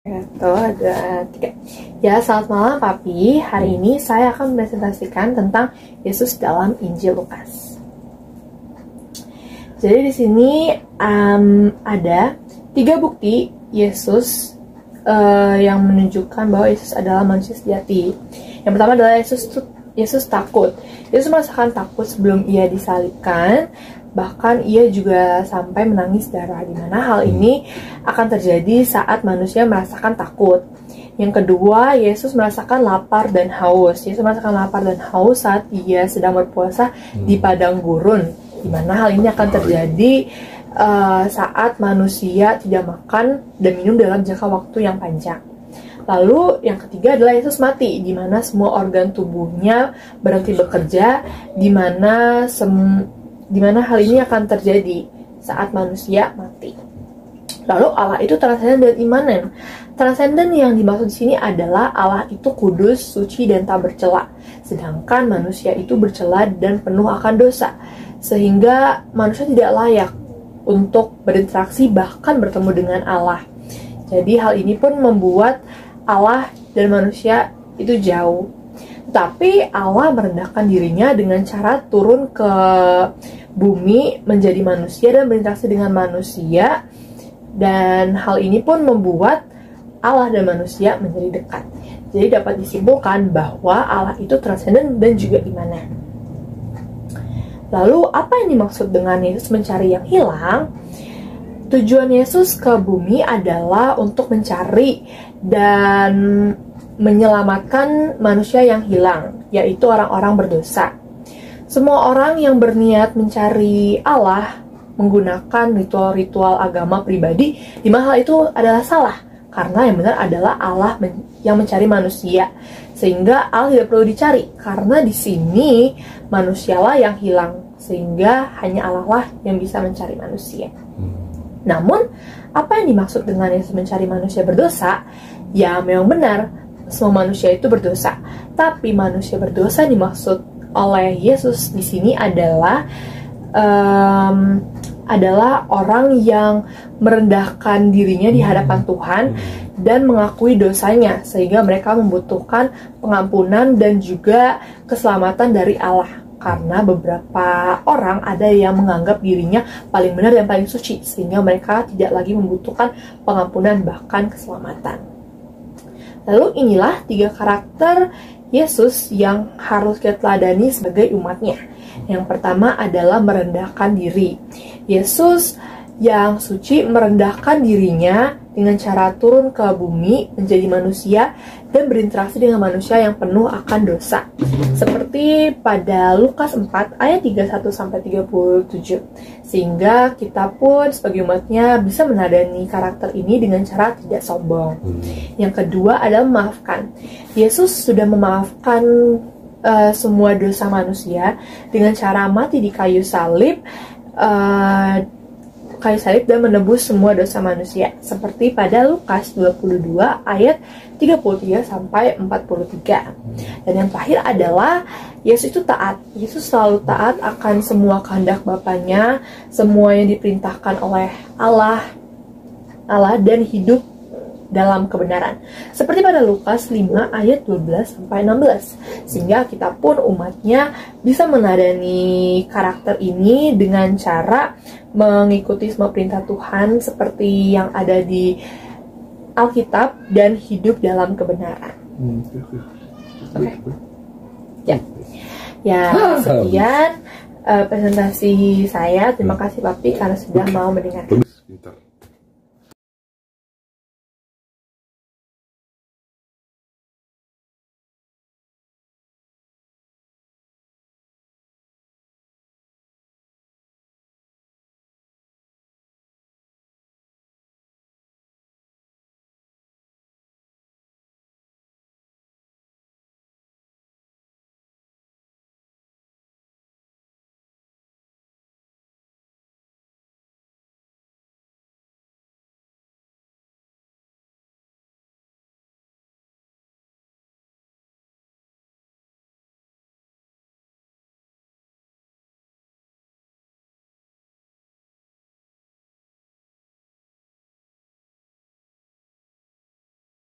Satu, dua, tiga. Ya, selamat malam Papi. Hari ini saya akan mempresentasikan tentang Yesus dalam Injil Lukas. Jadi di sini ada 3 bukti Yesus yang menunjukkan bahwa Yesus adalah manusia sejati. Yang pertama adalah Yesus takut. Yesus merasakan takut sebelum ia disalibkan. Bahkan ia juga sampai menangis darah, di mana hal ini akan terjadi saat manusia merasakan takut. Yang kedua, Yesus merasakan lapar dan haus. Yesus merasakan lapar dan haus saat ia sedang berpuasa di padang gurun, di mana hal ini akan terjadi saat manusia tidak makan dan minum dalam jangka waktu yang panjang. Lalu yang ketiga adalah Yesus mati, di mana semua organ tubuhnya berhenti bekerja, di mana hal ini akan terjadi saat manusia mati. Lalu Allah itu transenden dan imanen. Transenden yang dimaksud di sini adalah Allah itu kudus, suci, dan tak bercela. Sedangkan manusia itu bercela dan penuh akan dosa, sehingga manusia tidak layak untuk berinteraksi bahkan bertemu dengan Allah. Jadi hal ini pun membuat Allah dan manusia itu jauh. Tapi Allah merendahkan dirinya dengan cara turun ke bumi menjadi manusia dan berinteraksi dengan manusia. Dan hal ini pun membuat Allah dan manusia menjadi dekat. Jadi dapat disimpulkan bahwa Allah itu transenden dan juga imanen. Lalu apa yang dimaksud dengan Yesus mencari yang hilang? Tujuan Yesus ke bumi adalah untuk mencari dan menyelamatkan manusia yang hilang, yaitu orang-orang berdosa. Semua orang yang berniat mencari Allah menggunakan ritual-ritual agama pribadi, di mana hal itu adalah salah, karena yang benar adalah Allah yang mencari manusia, sehingga Allah tidak perlu dicari, karena di sini manusialah yang hilang, sehingga hanya Allah lah yang bisa mencari manusia. Namun, apa yang dimaksud dengan Yesus mencari manusia berdosa? Ya, memang benar, semua manusia itu berdosa. Tapi manusia berdosa dimaksud oleh Yesus di sini adalah orang yang merendahkan dirinya di hadapan Tuhan dan mengakui dosanya, sehingga mereka membutuhkan pengampunan dan juga keselamatan dari Allah. Karena beberapa orang ada yang menganggap dirinya paling benar dan paling suci, sehingga mereka tidak lagi membutuhkan pengampunan bahkan keselamatan. Lalu inilah 3 karakter Yesus yang harus kita teladani sebagai umatnya. Yang pertama adalah merendahkan diri. Yesus yang suci merendahkan dirinya dengan cara turun ke bumi menjadi manusia dan berinteraksi dengan manusia yang penuh akan dosa. Seperti pada Lukas 4 ayat 31-37. Sehingga kita pun sebagai umatnya bisa menadani karakter ini dengan cara tidak sombong. Yang kedua adalah memaafkan. Yesus sudah memaafkan semua dosa manusia dengan cara mati di kayu salib dan menebus semua dosa manusia, seperti pada Lukas 22 ayat 33-43. Dan yang terakhir adalah Yesus itu taat. Yesus selalu taat akan semua kehendak Bapanya, semua yang diperintahkan oleh Allah dan hidup dalam kebenaran. Seperti pada Lukas 5 ayat 12-16. Sehingga kita pun umatnya bisa menadani karakter ini dengan cara mengikuti semua perintah Tuhan seperti yang ada di Alkitab dan hidup dalam kebenaran. Oke. Ya, sekian presentasi saya. Terima kasih Papi karena sudah mau mendengarkan.